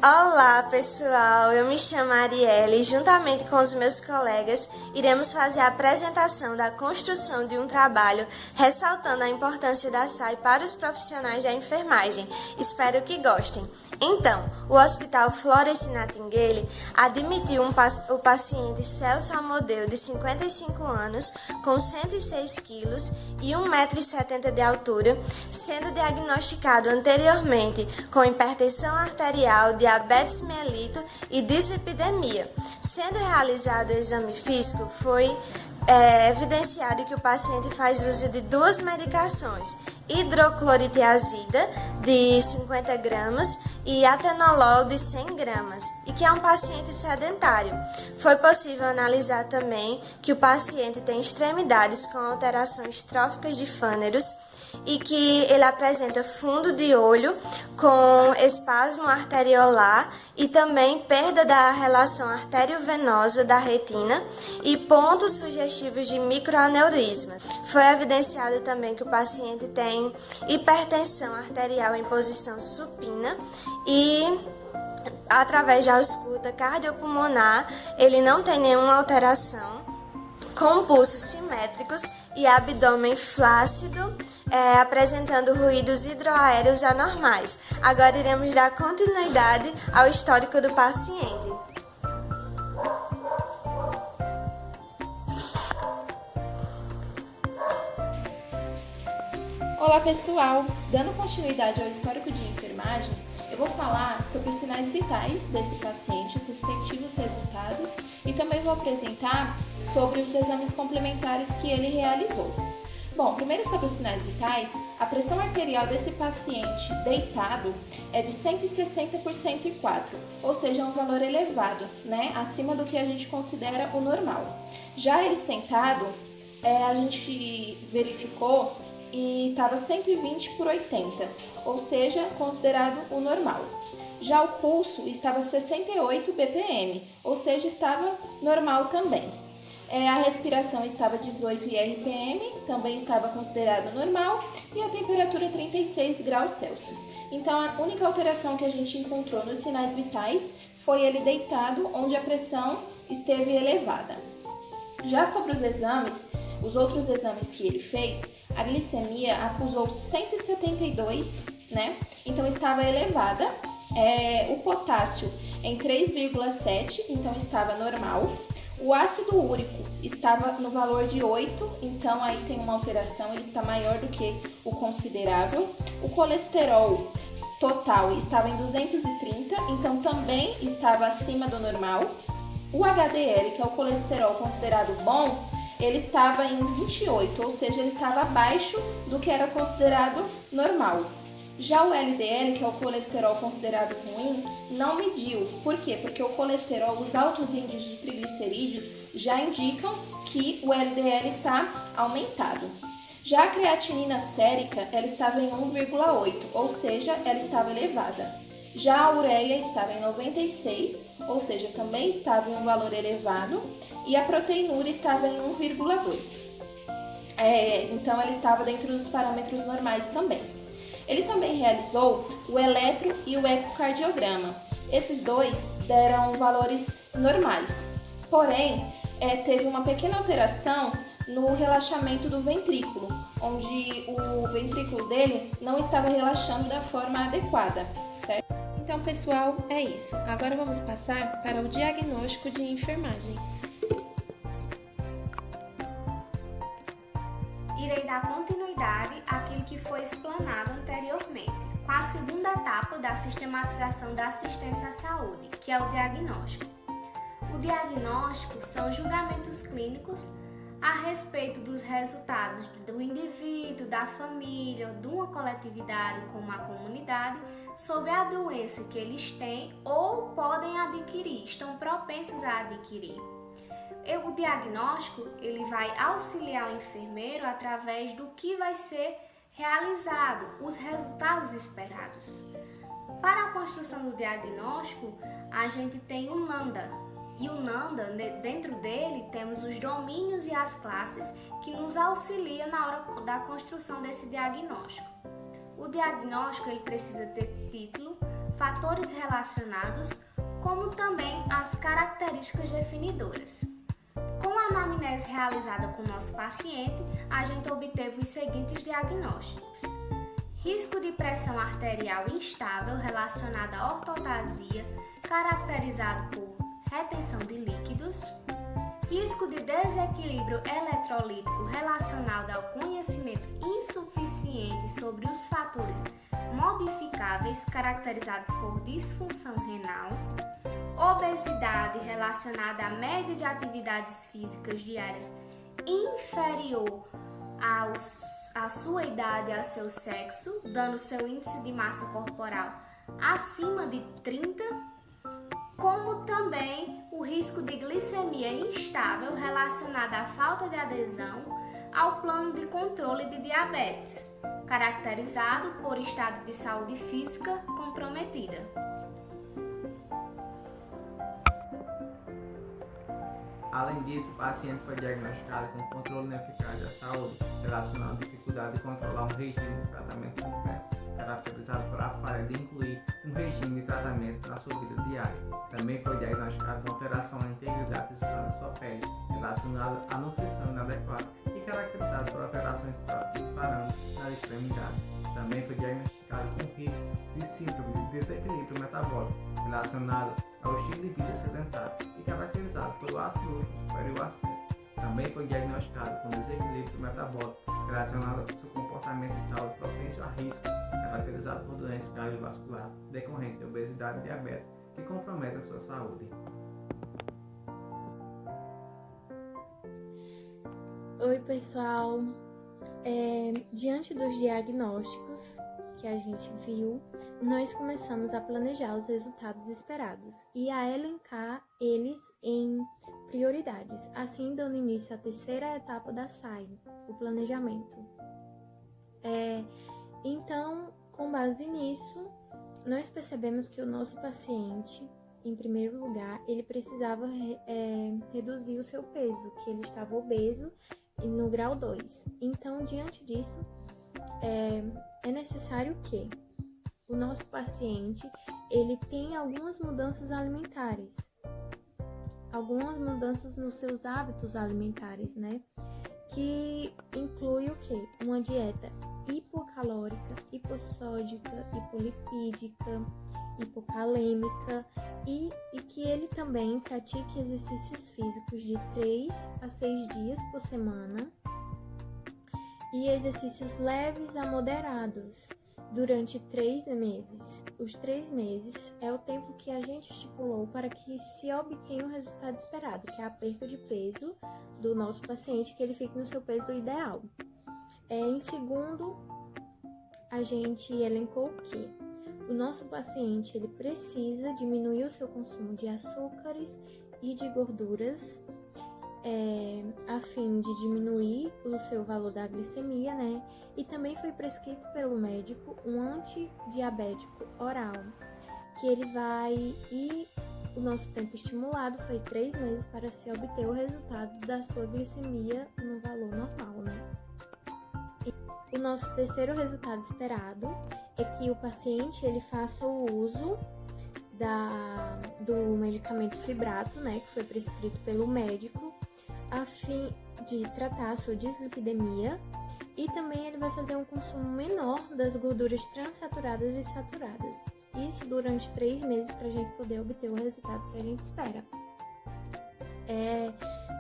Olá pessoal, eu me chamo Arielle e juntamente com os meus colegas iremos fazer a apresentação da construção de um trabalho ressaltando a importância da SAI para os profissionais da enfermagem. Espero que gostem. Então, o Hospital Florence Nightingale admitiu o paciente Celso Amodeu, de 55 anos, com 106 quilos e 1,70 m de altura, sendo diagnosticado anteriormente com hipertensão arterial, diabetes mellitus e dislipidemia. Sendo realizado o exame físico, foi evidenciado que o paciente faz uso de duas medicações, hidroclorotiazida de 50 gramas e atenolol de 100 gramas, e que é um paciente sedentário. Foi possível analisar também que o paciente tem extremidades com alterações tróficas de Fanners e que ele apresenta fundo de olho com espasmo arteriolar e também perda da relação arteriovenosa da retina e pontos sugestivos de microaneurisma. Foi evidenciado também que o paciente tem hipertensão arterial em posição supina e através da ausculta cardiopulmonar ele não tem nenhuma alteração, com pulsos simétricos e abdômen flácido, apresentando ruídos hidroaéreos anormais. Agora iremos dar continuidade ao histórico do paciente. Olá pessoal, dando continuidade ao histórico de enfermagem, eu vou falar sobre os sinais vitais desse paciente, os respectivos resultados e também vou apresentar sobre os exames complementares que ele realizou. Bom, primeiro sobre os sinais vitais, a pressão arterial desse paciente deitado é de 160 por 104, ou seja, um valor elevado, acima do que a gente considera o normal. Já ele sentado, a gente verificou e estava 120 por 80, ou seja, considerado o normal. Já o pulso estava 68 bpm, ou seja, estava normal também. A respiração estava 18 rpm, também estava considerado normal, e a temperatura 36 graus Celsius. Então, a única alteração que a gente encontrou nos sinais vitais foi ele deitado, onde a pressão esteve elevada. Já sobre os exames, os outros exames que ele fez, a glicemia acusou 172, então estava elevada. O potássio em 3,7, então estava normal. O ácido úrico estava no valor de 8, então aí tem uma alteração, ele está maior do que o considerável. O colesterol total estava em 230, então também estava acima do normal. O HDL, que é o colesterol considerado bom, ele estava em 28, ou seja, ele estava abaixo do que era considerado normal. Já o LDL, que é o colesterol considerado ruim, não mediu. Por quê? Porque o colesterol, os altos índices de triglicerídeos já indicam que o LDL está aumentado. Já a creatinina sérica, ela estava em 1,8, ou seja, ela estava elevada. Já a ureia estava em 96, ou seja, também estava em um valor elevado, e a proteinúria estava em 1,2. Então, ela estava dentro dos parâmetros normais também. Ele também realizou o eletro e o ecocardiograma. Esses dois deram valores normais, porém, teve uma pequena alteração no relaxamento do ventrículo, onde o ventrículo dele não estava relaxando da forma adequada, certo? Então, pessoal, é isso. Agora vamos passar para o diagnóstico de enfermagem. Irei dar continuidade àquilo que foi explanado anteriormente, com a segunda etapa da sistematização da assistência à saúde, que é o diagnóstico. O diagnóstico são julgamentos clínicos a respeito dos resultados do indivíduo, da família, de uma coletividade como a comunidade, sobre a doença que eles têm ou podem adquirir, estão propensos a adquirir. O diagnóstico ele vai auxiliar o enfermeiro através do que vai ser realizado, os resultados esperados. Para a construção do diagnóstico, a gente tem o NANDA. E o NANDA, dentro dele, temos os domínios e as classes que nos auxiliam na hora da construção desse diagnóstico. O diagnóstico ele precisa ter título, fatores relacionados, como também as características definidoras. Com a anamnese realizada com o nosso paciente, a gente obteve os seguintes diagnósticos: risco de pressão arterial instável relacionada à ortotasia, caracterizado por retenção de líquidos, risco de desequilíbrio eletrolítico relacionado ao conhecimento insuficiente sobre os fatores modificáveis, caracterizado por disfunção renal, obesidade relacionada à média de atividades físicas diárias inferior à sua idade e ao seu sexo, dando seu índice de massa corporal acima de 30, como também o risco de glicemia instável relacionada à falta de adesão ao plano de controle de diabetes, caracterizado por estado de saúde física comprometida. Além disso, o paciente foi diagnosticado com controle ineficaz da saúde, relacionado à dificuldade de controlar um regime de tratamento complexo, caracterizado por a falha de incluir um regime de tratamento na sua vida diária. Também foi diagnosticado com alteração na integridade tisular da sua pele, relacionada à nutrição inadequada e caracterizado por alterações de parâmetros nas extremidades. Também foi diagnosticado com risco de síndrome de desequilíbrio metabólico, relacionado ao estilo de vida sedentário e caracterizado pelo ácido úrico superior a 7. Também foi diagnosticado com desequilíbrio metabólico relacionado ao seu comportamento de saúde propício a riscos, caracterizado por doenças cardiovasculares decorrentes de obesidade e diabetes que comprometem a sua saúde. Oi, pessoal! Diante dos diagnósticos que a gente viu, nós começamos a planejar os resultados esperados e a elencar eles em prioridades, assim dando início à terceira etapa da SAI, o planejamento. Então, com base nisso, nós percebemos que o nosso paciente, em primeiro lugar, ele precisava reduzir o seu peso, que ele estava obeso no grau 2. Então, diante disso, é necessário que o nosso paciente ele tenha algumas mudanças alimentares, algumas mudanças nos seus hábitos alimentares, né? Que inclui o quê? Uma dieta hipocalórica, hipossódica, hipolipídica, hipocalêmica e que ele também pratique exercícios físicos de 3 a 6 dias por semana e exercícios leves a moderados durante 3 meses. Os 3 meses é o tempo que a gente estipulou para que se obtenha o resultado esperado, que é a perda de peso do nosso paciente, que ele fique no seu peso ideal. Em segundo, a gente elencou que o nosso paciente ele precisa diminuir o seu consumo de açúcares e de gorduras, a fim de diminuir o seu valor da glicemia, né? E também foi prescrito pelo médico um antidiabético oral, que ele e o nosso tempo estimulado foi 3 meses para se obter o resultado da sua glicemia no valor normal, né? E o nosso terceiro resultado esperado é que o paciente ele faça o uso do medicamento fibrato, né, que foi prescrito pelo médico, a fim de tratar a sua dislipidemia, e também ele vai fazer um consumo menor das gorduras transaturadas e saturadas. Isso durante 3 meses para a gente poder obter o resultado que a gente espera.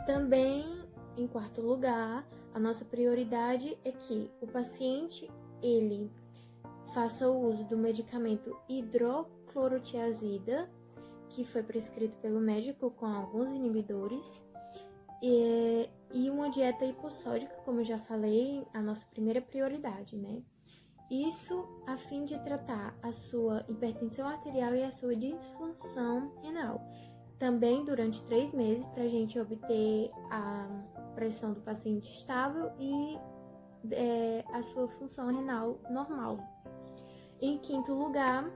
Também, em quarto lugar, a nossa prioridade é que o paciente ele faça o uso do medicamento hidroclorotiazida, que foi prescrito pelo médico com alguns inibidores, e uma dieta hipossódica, como eu já falei, a nossa primeira prioridade, né? Isso a fim de tratar a sua hipertensão arterial e a sua disfunção renal. Também durante 3 meses para a gente obter a pressão do paciente estável e a sua função renal normal. Em quinto lugar,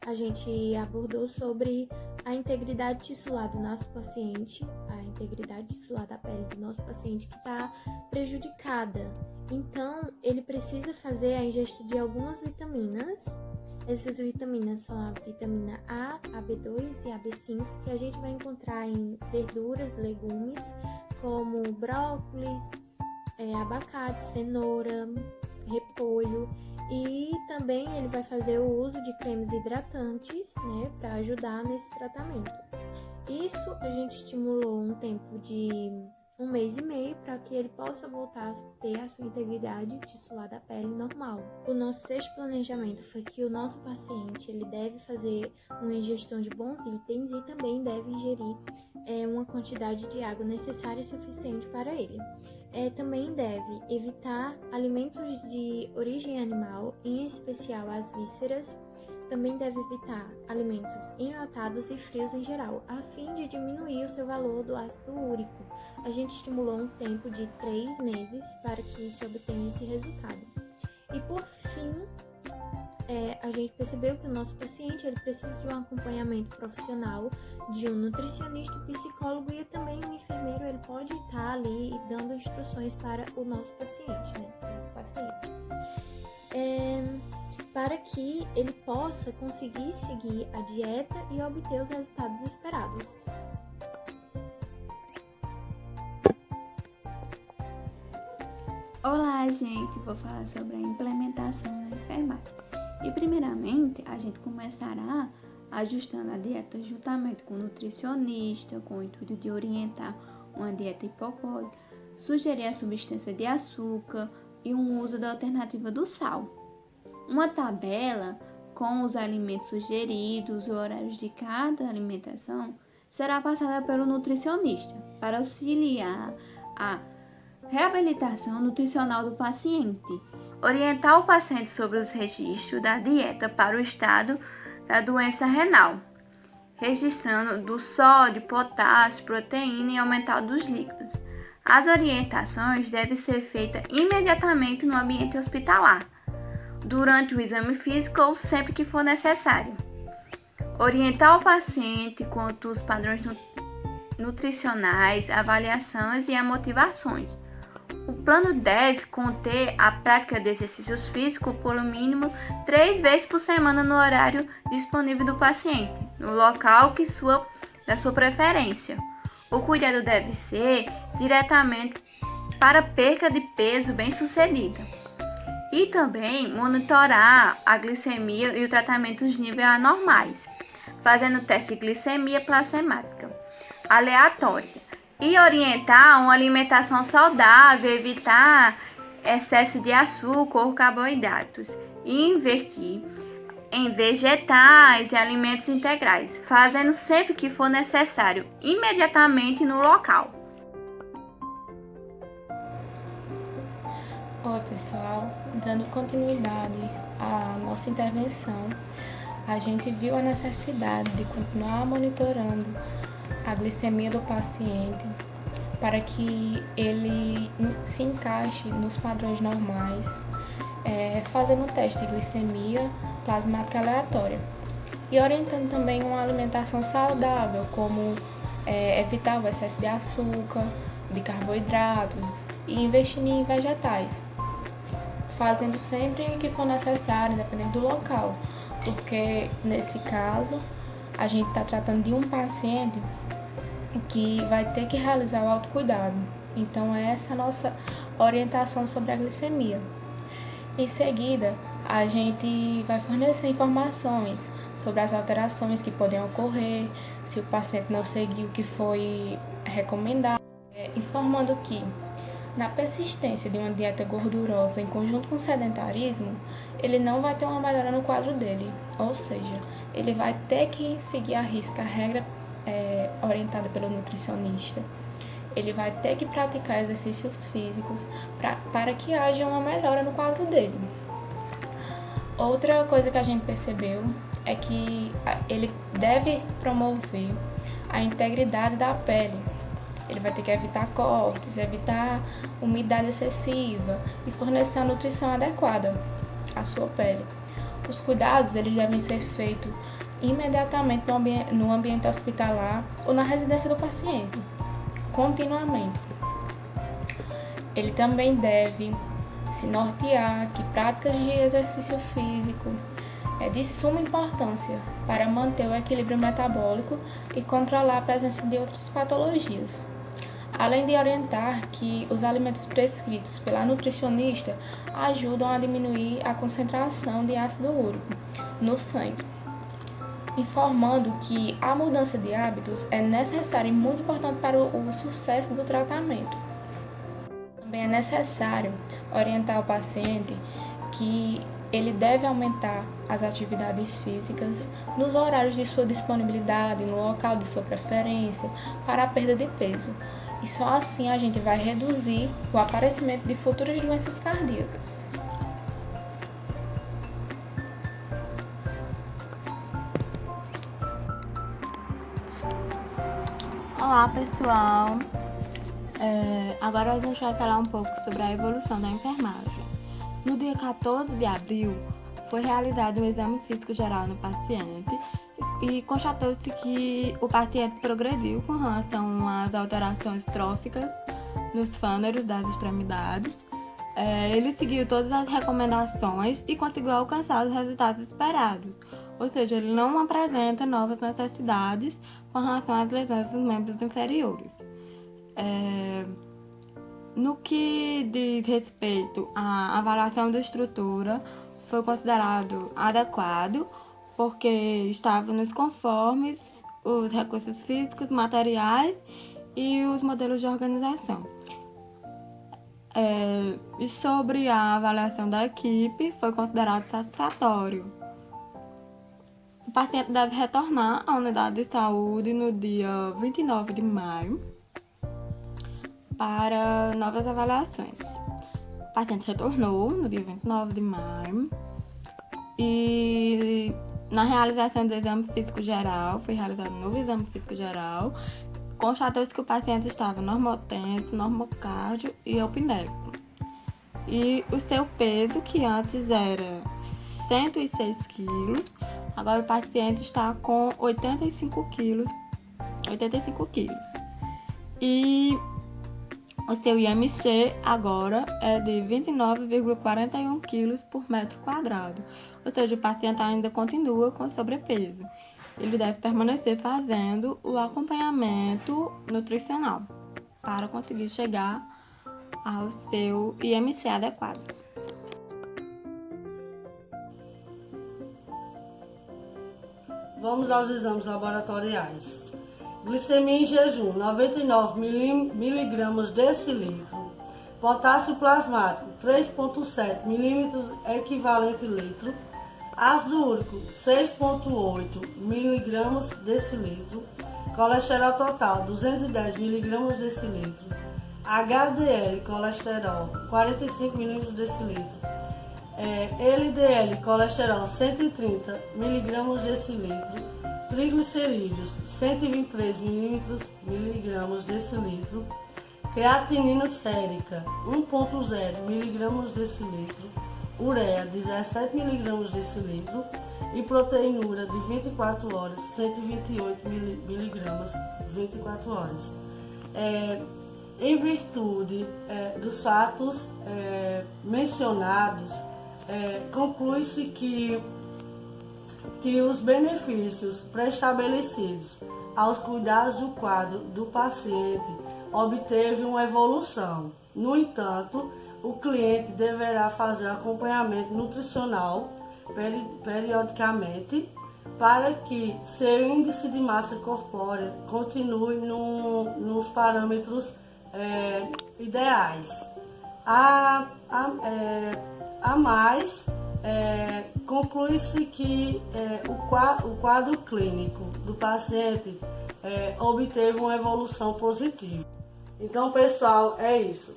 a gente abordou sobre a integridade tissular do nosso paciente, a integridade tisular da pele do nosso paciente que está prejudicada. Então, ele precisa fazer a ingesta de algumas vitaminas. Essas vitaminas são a vitamina A, a B2 e a B5, que a gente vai encontrar em verduras, legumes, como brócolis, abacate, cenoura, repolho. E também ele vai fazer o uso de cremes hidratantes, né, para ajudar nesse tratamento. Isso a gente estimulou um tempo de 1 mês e meio para que ele possa voltar a ter a sua integridade tisular da pele normal. O nosso sexto planejamento foi que o nosso paciente ele deve fazer uma ingestão de bons itens e também deve ingerir uma quantidade de água necessária e suficiente para ele. Também deve evitar alimentos de origem animal, em especial as vísceras. Também deve evitar alimentos enlatados e frios em geral, a fim de diminuir o seu valor do ácido úrico. A gente estimulou um tempo de 3 meses para que se obtenha esse resultado. E por fim, a gente percebeu que o nosso paciente ele precisa de um acompanhamento profissional, de um nutricionista, psicólogo e também um enfermeiro. Ele pode estar ali dando instruções para o nosso paciente, né? Para que ele possa conseguir seguir a dieta e obter os resultados esperados. Olá, gente! Vou falar sobre a implementação da enfermagem. E primeiramente, a gente começará ajustando a dieta juntamente com o nutricionista, com o intuito de orientar uma dieta hipocalórica, sugerir a substância de açúcar e um uso da alternativa do sal. Uma tabela com os alimentos sugeridos, os horários de cada alimentação, será passada pelo nutricionista para auxiliar a reabilitação nutricional do paciente. Orientar o paciente sobre os registros da dieta para o estado da doença renal, registrando do sódio, potássio, proteína e aumentar dos líquidos. As orientações devem ser feitas imediatamente no ambiente hospitalar, durante o exame físico ou sempre que for necessário. Orientar o paciente quanto aos padrões nutricionais, avaliações e as motivações. O plano deve conter a prática de exercícios físicos por no mínimo 3 vezes por semana no horário disponível do paciente, no local da sua preferência. O cuidado deve ser diretamente para perca de peso bem-sucedida. E também monitorar a glicemia e o tratamento dos níveis anormais, fazendo teste de glicemia plasmática aleatória. E orientar uma alimentação saudável, evitar excesso de açúcar ou carboidratos e investir em vegetais e alimentos integrais, fazendo sempre que for necessário, imediatamente no local. Oi pessoal, dando continuidade à nossa intervenção, a gente viu a necessidade de continuar monitorando a glicemia do paciente para que ele se encaixe nos padrões normais, fazendo um teste de glicemia plasmática aleatória e orientando também uma alimentação saudável, como evitar o excesso de açúcar, de carboidratos e investir em vegetais, fazendo sempre que for necessário, independente do local, porque nesse caso a gente está tratando de um paciente que vai ter que realizar o autocuidado. Então essa é a nossa orientação sobre a glicemia. Em seguida, a gente vai fornecer informações sobre as alterações que podem ocorrer se o paciente não seguir o que foi recomendado, informando que na persistência de uma dieta gordurosa em conjunto com o sedentarismo, ele não vai ter uma melhora no quadro dele, ou seja, ele vai ter que seguir à risca a regra orientada pelo nutricionista. Ele vai ter que praticar exercícios físicos para que haja uma melhora no quadro dele. Outra coisa que a gente percebeu é que ele deve promover a integridade da pele. Ele vai ter que evitar cortes, evitar umidade excessiva e fornecer a nutrição adequada à sua pele. Os cuidados eles devem ser feitos imediatamente no ambiente hospitalar ou na residência do paciente, continuamente. Ele também deve se nortear que práticas de exercício físico é de suma importância para manter o equilíbrio metabólico e controlar a presença de outras patologias. Além de orientar que os alimentos prescritos pela nutricionista ajudam a diminuir a concentração de ácido úrico no sangue, informando que a mudança de hábitos é necessária e muito importante para o sucesso do tratamento. Também é necessário orientar o paciente que ele deve aumentar as atividades físicas nos horários de sua disponibilidade, no local de sua preferência, para a perda de peso. E só assim a gente vai reduzir o aparecimento de futuras doenças cardíacas. Olá, pessoal! Agora a gente vai falar um pouco sobre a evolução da enfermagem. No dia 14 de abril, foi realizado um exame físico geral no paciente e constatou-se que o paciente progrediu com relação às alterações tróficas nos fâneros das extremidades. Ele seguiu todas as recomendações e conseguiu alcançar os resultados esperados, ou seja, ele não apresenta novas necessidades com relação às lesões dos membros inferiores. No que diz respeito à avaliação da estrutura, foi considerado adequado, porque estava nos conformes os recursos físicos, materiais e os modelos de organização. E sobre a avaliação da equipe, foi considerado satisfatório. O paciente deve retornar à unidade de saúde no dia 29 de maio para novas avaliações. O paciente retornou no dia 29 de maio e na realização do exame físico geral, foi realizado um novo exame físico geral, constatou-se que o paciente estava normotenso, normocardio e eupnéico. E o seu peso, que antes era 106 quilos, agora o paciente está com 85 quilos. E o seu IMC agora é de 29,41 quilos por metro quadrado. Ou seja, o paciente ainda continua com sobrepeso. Ele deve permanecer fazendo o acompanhamento nutricional para conseguir chegar ao seu IMC adequado. Vamos aos exames laboratoriais. Glicemia em jejum, 99 mg decilitro. Potássio plasmático, 3,7 milímetros equivalente litro. Ácido úrico, 6,8 mg decilitro. Colesterol total, 210 mg decilitro. HDL, colesterol, 45 mg decilitro. LDL, colesterol, 130 mg decilitro. Triglicerídeos, 123 mg decilitro. Creatinina sérica, 1,0 mg decilitro. Ureia, 17 mg decilitro. E proteinura de 24 horas, 128 mg 24 horas. Em virtude dos fatos mencionados, conclui-se que os benefícios pré-estabelecidos aos cuidados do quadro do paciente obteve uma evolução. No entanto, o cliente deverá fazer acompanhamento nutricional periodicamente para que seu índice de massa corpórea continue nos parâmetros ideais. A mais, conclui-se que o quadro clínico do paciente obteve uma evolução positiva. Então, pessoal, é isso.